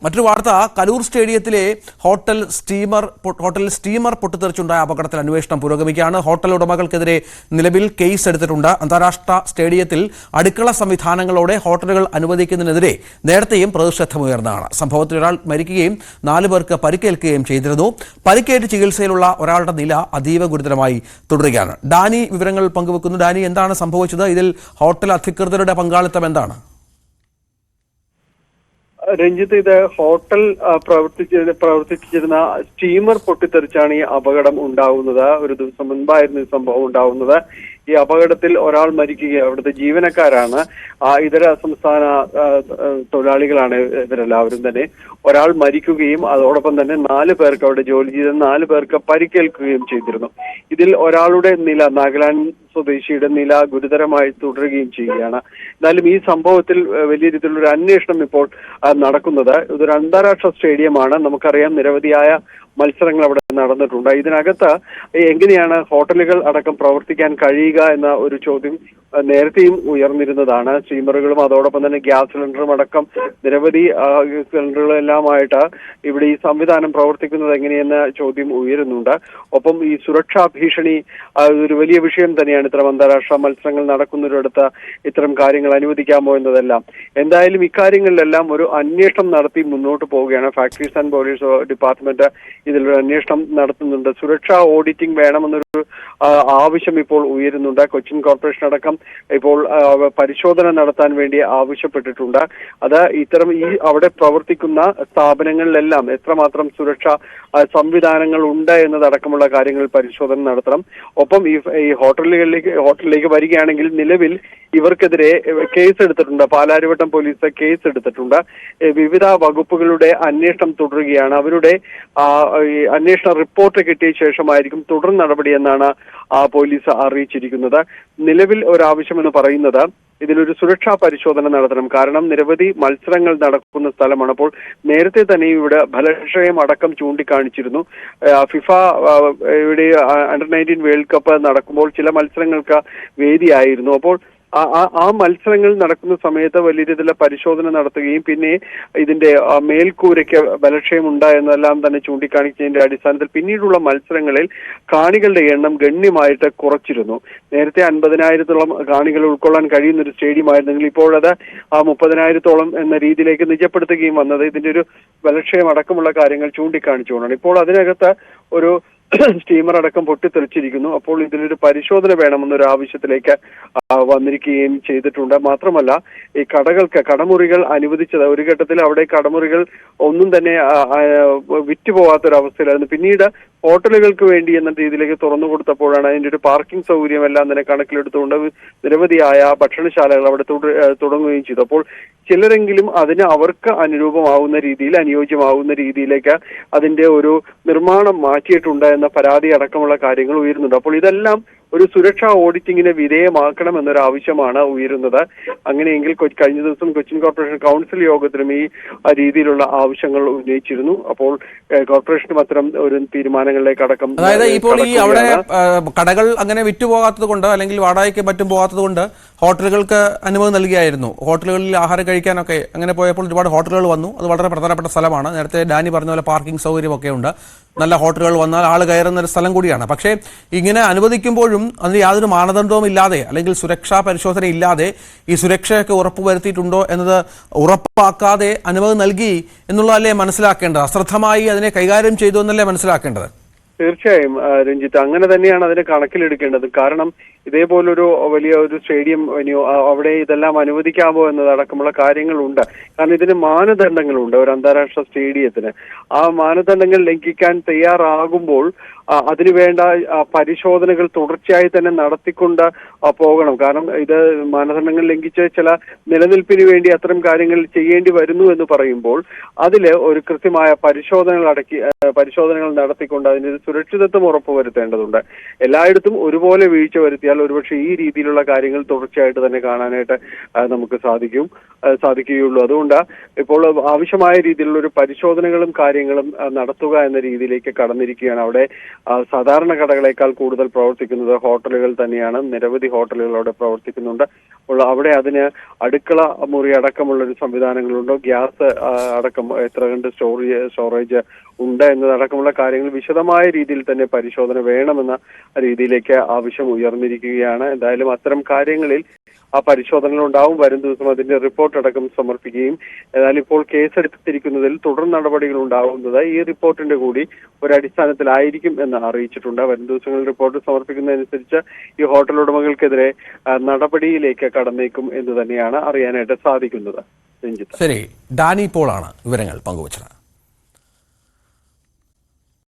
മറ്റൊരു വാർത്ത, കലൂർ സ്റ്റേഡിയത്തിലെ ഹോട്ടൽ സ്റ്റീമർ പൊട്ടിത്തെറിച്ചുണ്ടായ അപകടത്തിൽ അന്വേഷണം പുരോഗമിക്കുകയാണ്. ഹോട്ടൽ ഉടമകൾക്കെതിരെ നിലവിൽ കേസ് എടുത്തിട്ടുണ്ട്. അന്താരാഷ്ട്ര സ്റ്റേഡിയത്തിൽ അടുക്കള സംവിധാനങ്ങളോടെ ഹോട്ടലുകൾ അനുവദിക്കുന്നതിനെതിരെ നേരത്തെയും പ്രതിഷേധമുയർന്നതാണ്. സംഭവത്തിൽ ഒരാൾ മരിക്കുകയും 4 പേർക്ക് പരിക്കേൽക്കുകയും ചെയ്തിരുന്നു. പരിക്കേറ്റ് ചികിത്സയിലുള്ള ഒരാളുടെ നില അതീവ ഗുരുതരമായി തുടരുകയാണ്. ഡാനി വിവരങ്ങൾ പങ്കുവെക്കുന്നു. ഡാനി, എന്താണ് സംഭവിച്ചത്? ഇതിൽ ഹോട്ടൽ അധികൃതരുടെ പങ്കാളിത്തം എന്താണ്? രഞ്ജിത്ത്, ഇത് ഹോട്ടൽ പ്രവർത്തിച്ചിരുന്ന സ്റ്റീമർ പൊട്ടിത്തെറിച്ചാണ് ഈ അപകടം ഉണ്ടാവുന്നത്. ഒരു ദിവസം മുൻപായിരുന്നു ഈ സംഭവം ഉണ്ടാവുന്നത്. ഈ അപകടത്തിൽ ഒരാൾ മരിക്കുകയും അവിടുത്തെ ജീവനക്കാരാണ്, ഇതര സംസ്ഥാന തൊഴിലാളികളാണ് ഇവരെല്ലാവരും തന്നെ. ഒരാൾ മരിക്കുകയും അതോടൊപ്പം തന്നെ 4 പേർക്ക് അവിടെ ജോലി ചെയ്ത 4 പേർക്ക് പരിക്കേൽക്കുകയും ചെയ്തിരുന്നു. ഇതിൽ ഒരാളുടെ നില, നാഗാലാൻഡ് സ്വദേശിയുടെ നില ഗുരുതരമായി തുടരുകയും ചെയ്യുകയാണ്. എന്നാലും ഈ സംഭവത്തിൽ വലിയ രീതിയിലുള്ള അന്വേഷണം ഇപ്പോൾ നടക്കുന്നത്. ഇതൊരു അന്താരാഷ്ട്ര സ്റ്റേഡിയമാണ്. നമുക്കറിയാം, നിരവധിയായ മത്സരങ്ങൾ അവിടെ നടന്നിട്ടുണ്ട്. ഇതിനകത്ത് എങ്ങനെയാണ് ഹോട്ടലുകൾ അടക്കം പ്രവർത്തിക്കാൻ കഴിയുക എന്ന ഒരു ചോദ്യം നേരത്തെയും ഉയർന്നിരുന്നതാണ്. സ്റ്റീമറുകളും അതോടൊപ്പം തന്നെ ഗ്യാസ് സിലിണ്ടറും അടക്കം നിരവധി സിലിണ്ടറുകളെല്ലാമായിട്ട് ഇവിടെ ഈ സംവിധാനം പ്രവർത്തിക്കുന്നത് എങ്ങനെയെന്ന ചോദ്യം ഉയരുന്നുണ്ട്. ഒപ്പം ഈ സുരക്ഷാ ഭീഷണി ഒരു വലിയ വിഷയം തന്നെയാണ്. ഇത്തരം അന്താരാഷ്ട്ര മത്സരങ്ങൾ നടക്കുന്നവരടുത്ത് ഇത്തരം കാര്യങ്ങൾ അനുവദിക്കാമോ എന്നതെല്ലാം. എന്തായാലും ഇക്കാര്യങ്ങളിലെല്ലാം ഒരു അന്വേഷണം നടത്തി മുന്നോട്ട് പോവുകയാണ്. ഫാക്ടറീസ് ആൻഡ് പോലീസ് ഡിപ്പാർട്ട്മെന്റ് ഇതിലൊരു അന്വേഷണം നടത്തുന്നുണ്ട്. സുരക്ഷാ ഓഡിറ്റിംഗ് വേണമെന്നൊരു ആവശ്യം ഇപ്പോൾ ഉയരുന്നുണ്ട്. കൊച്ചിൻ കോർപ്പറേഷൻ അടക്കം ഇപ്പോൾ പരിശോധന നടത്താൻ വേണ്ടി ആവശ്യപ്പെട്ടിട്ടുണ്ട്. അത് ഇത്തരം അവിടെ പ്രവർത്തിക്കുന്ന സ്ഥാപനങ്ങളിലെല്ലാം എത്രമാത്രം സുരക്ഷാ സംവിധാനങ്ങൾ ഉണ്ട് എന്നതടക്കമുള്ള കാര്യങ്ങൾ പരിശോധന നടത്തണം. ഒപ്പം ഈ ഹോട്ടലിലേക്ക് വരികയാണെങ്കിൽ നിലവിൽ ഇവർക്കെതിരെ കേസ് എടുത്തിട്ടുണ്ട്. പാലാരിവട്ടം പോലീസ് കേസ് എടുത്തിട്ടുണ്ട്. വിവിധ വകുപ്പുകളുടെ അന്വേഷണം തുടരുകയാണ്. അവരുടെ അന്വേഷണ റിപ്പോർട്ട് കിട്ടിയ ശേഷമായിരിക്കും തുടർ നടപടി എന്നാണ് പോലീസ് അറിയിച്ചിരിക്കുന്നത്. നിലവിൽ ഒരാവശ്യം എന്ന് പറയുന്നത് ഇതിലൊരു സുരക്ഷാ പരിശോധന നടത്തണം. കാരണം നിരവധി മത്സരങ്ങൾ നടക്കുന്ന സ്ഥലമാണ്. അപ്പോൾ നേരത്തെ തന്നെ ഇവിടെ ബലക്ഷയം അടക്കം ചൂണ്ടിക്കാണിച്ചിരുന്നു. ഫിഫ ഇവിടെ അണ്ടർ-19 വേൾഡ് കപ്പ് നടക്കുമ്പോൾ ചില മത്സരങ്ങൾക്ക് വേദിയായിരുന്നു. അപ്പോൾ ആ മത്സരങ്ങൾ നടക്കുന്ന സമയത്ത് വലിയ രീതിയിലുള്ള പരിശോധന നടത്തുകയും പിന്നെ ഇതിന്റെ മേൽക്കൂരയ്ക്ക് ബലക്ഷയം ഉണ്ടായെന്നെല്ലാം തന്നെ ചൂണ്ടിക്കാണിച്ചതിന്റെ അടിസ്ഥാനത്തിൽ പിന്നീടുള്ള മത്സരങ്ങളിൽ കാണികളുടെ എണ്ണം ഗണ്യമായിട്ട് കുറച്ചിരുന്നു. നേരത്തെ 50,000-ഓളം കാണികൾ ഉൾക്കൊള്ളാൻ കഴിയുന്ന ഒരു സ്റ്റേഡിയം ആയിരുന്നെങ്കിൽ ഇപ്പോഴത് 30,000-ഓളം എന്ന രീതിയിലേക്ക് നിജപ്പെടുത്തുകയും വന്നത് ഇതിന്റെ ഒരു ബലക്ഷയം അടക്കമുള്ള കാര്യങ്ങൾ ചൂണ്ടിക്കാണിച്ചുകൊണ്ടാണ്. ഇപ്പോൾ അതിനകത്ത് ഒരു സ്റ്റീമർ അടക്കം പൊട്ടിത്തെറിച്ചിരിക്കുന്നു. അപ്പോൾ ഇതിലൊരു പരിശോധന വേണമെന്നൊരു ആവശ്യത്തിലേക്ക് വന്നിരിക്കുകയും ചെയ്തിട്ടുണ്ട്. മാത്രമല്ല, ഈ കടമുറികൾ അനുവദിച്ചത് ഒരു ഘട്ടത്തിൽ അവിടെ കടമുറികൾ ഒന്നും തന്നെ വിറ്റുപോകാത്തൊരവസ്ഥയിലായിരുന്നു. പിന്നീട് ഹോട്ടലുകൾക്ക് വേണ്ടി എന്ന രീതിയിലേക്ക് തുറന്നു കൊടുത്തപ്പോഴാണ് അതിന്റെ ഒരു പാർക്കിംഗ് സൗകര്യം എല്ലാം തന്നെ കണക്കിലെടുത്തുകൊണ്ട് നിരവധിയായ ഭക്ഷണശാലകൾ അവിടെ തുടങ്ങുകയും ചെയ്തു. അപ്പോൾ ചിലരെങ്കിലും അതിന് അവർക്ക് അനുരൂപമാവുന്ന രീതിയിൽ, അനുയോജ്യമാവുന്ന രീതിയിലേക്ക് അതിന്റെ ഒരു നിർമ്മാണം മാറ്റിയിട്ടുണ്ട് എന്ന പരാതി അടക്കമുള്ള കാര്യങ്ങൾ ഉയരുന്നുണ്ട്. അപ്പോൾ ഇതെല്ലാം ഒരു സുരക്ഷാ ഓഡിറ്റിങ്ങിന് വിധേയമാക്കണം എന്നൊരു ആവശ്യമാണ് ഉയരുന്നത്. അങ്ങനെയെങ്കിൽ കഴിഞ്ഞ ദിവസം കൊച്ചിൻ കോർപ്പറേഷൻ കൗൺസിൽ യോഗത്തിലും ഈ രീതിയിലുള്ള ആവശ്യങ്ങൾ ഉന്നയിച്ചിരുന്നു. അപ്പോൾ കോർപ്പറേഷനും അത്തരം ഒരു തീരുമാനങ്ങളിലേക്ക് അടക്കം, അതായത് ഇപ്പോൾ ഈ അവിടെ കടകൾ അങ്ങനെ വിറ്റുപോകാത്തത് കൊണ്ട് അല്ലെങ്കിൽ വാടകയ്ക്ക് മറ്റും പോകാത്തത് കൊണ്ട് ഹോട്ടലുകൾക്ക് അനുമതി നൽകിയായിരുന്നു. ഹോട്ടലുകളിൽ ആഹാരം കഴിക്കാനൊക്കെ അങ്ങനെ പോയപ്പോൾ ഒരുപാട് ഹോട്ടലുകൾ വന്നു. അത് വളരെ പ്രധാനപ്പെട്ട സ്ഥലമാണ്. നേരത്തെ ഡാനി പറഞ്ഞ പോലെ പാർക്കിംഗ് സൗകര്യമൊക്കെ ഉണ്ട്. നല്ല ഹോട്ടലുകൾ വന്നാൽ ആൾ കയറുന്ന ഒരു സ്ഥലം കൂടിയാണ്. പക്ഷേ ഇങ്ങനെ അനുവദിക്കുമ്പോഴും അതിന് യാതൊരു മാനദണ്ഡവും ഇല്ലാതെ അല്ലെങ്കിൽ സുരക്ഷാ പരിശോധന ഇല്ലാതെ ഈ സുരക്ഷയൊക്കെ ഉറപ്പുവരുത്തിയിട്ടുണ്ടോ എന്നത് ഉറപ്പാക്കാതെ അനുമതി നൽകി എന്നുള്ളതല്ലേ മനസ്സിലാക്കേണ്ടത്? അശ്രദ്ധമായി അതിനെ കൈകാര്യം ചെയ്തു എന്നല്ലേ മനസ്സിലാക്കേണ്ടത്? തീർച്ചയായും രഞ്ജിത്ത്, അങ്ങനെ തന്നെയാണ് അതിനെ കണക്കിലെടുക്കേണ്ടത്. കാരണം ഇതേപോലൊരു വലിയ ഒരു സ്റ്റേഡിയം അവിടെ ഇതെല്ലാം അനുവദിക്കാമോ എന്നതടക്കമുള്ള കാര്യങ്ങളുണ്ട്. കാരണം ഇതിന് മാനദണ്ഡങ്ങളുണ്ട്. ഒരു അന്താരാഷ്ട്ര സ്റ്റേഡിയത്തിന് ആ മാനദണ്ഡങ്ങൾ ലംഘിക്കാൻ തയ്യാറാകുമ്പോൾ അതിനുവേണ്ട പരിശോധനകൾ തുടർച്ചയായി തന്നെ നടത്തിക്കൊണ്ട് പോകണം. കാരണം ഇത് മാനദണ്ഡങ്ങൾ ലംഘിച്ച് ചില നിലനിൽപ്പിന് വേണ്ടി അത്തരം കാര്യങ്ങൾ ചെയ്യേണ്ടി വരുന്നു എന്ന് പറയുമ്പോൾ അതിൽ ഒരു കൃത്യമായ പരിശോധനകൾ നടത്തിക്കൊണ്ട് അതിന് സുരക്ഷിതത്വം ഉറപ്പുവരുത്തേണ്ടതുണ്ട്. എല്ലായിടത്തും ഒരുപോലെ വീഴ്ച വരുത്തിയാൽ ഒരുപക്ഷെ ഈ രീതിയിലുള്ള കാര്യങ്ങൾ തുടർച്ചയായിട്ട് തന്നെ കാണാനായിട്ട് നമുക്ക് സാധിക്കുകയുള്ളൂ. അതുകൊണ്ട് ഇപ്പോൾ ആവശ്യമായ രീതിയിലുള്ള ഒരു പരിശോധനകളും കാര്യങ്ങളും നടത്തുക എന്ന രീതിയിലേക്ക് കടന്നിരിക്കുകയാണ്. അവിടെ സാധാരണ കടകളേക്കാൾ കൂടുതൽ പ്രവർത്തിക്കുന്നത് ഹോട്ടലുകൾ തന്നെയാണ്. നിരവധി ഹോട്ടലുകൾ അവിടെ പ്രവർത്തിക്കുന്നുണ്ട്. അവിടെ അതിന് അടുക്കള മുറി അടക്കമുള്ള ഒരു സംവിധാനങ്ങളുണ്ടോ, ഗ്യാസ് അടക്കം എത്ര കണ്ട് സ്റ്റോറേജ് ഉണ്ട് എന്നതടക്കമുള്ള കാര്യങ്ങൾ വിശദമായ രീതിയിൽ തന്നെ പരിശോധന വേണമെന്ന രീതിയിലേക്ക് ആവശ്യം ഉയർന്നിരിക്കുകയാണ്. എന്തായാലും അത്തരം കാര്യങ്ങളിൽ ആ പരിശോധനകൾ ഉണ്ടാവും. വരും ദിവസം അതിന്റെ റിപ്പോർട്ട് അടക്കം സമർപ്പിക്കുകയും, എന്നാൽ ഇപ്പോൾ കേസെടുത്തിരിക്കുന്നതിൽ തുടർ നടപടികൾ ഉണ്ടാവുന്നത് ഈ റിപ്പോർട്ടിന്റെ കൂടി ഒരടിസ്ഥാനത്തിലായിരിക്കും എന്ന് അറിയിച്ചിട്ടുണ്ട്. വരും ദിവസങ്ങളിൽ റിപ്പോർട്ട് സമർപ്പിക്കുന്നതനുസരിച്ച് ഈ ഹോട്ടൽ ഉടമകൾക്കെതിരെ നടപടിയിലേക്ക് കടന്നേക്കും എന്ന് തന്നെയാണ് അറിയാനായിട്ട് സാധിക്കുന്നത്. രഞ്ജിത്ത്. ശരി, ഡാനി പോളാണ് വിവരങ്ങൾ പങ്കുവച്ചത്.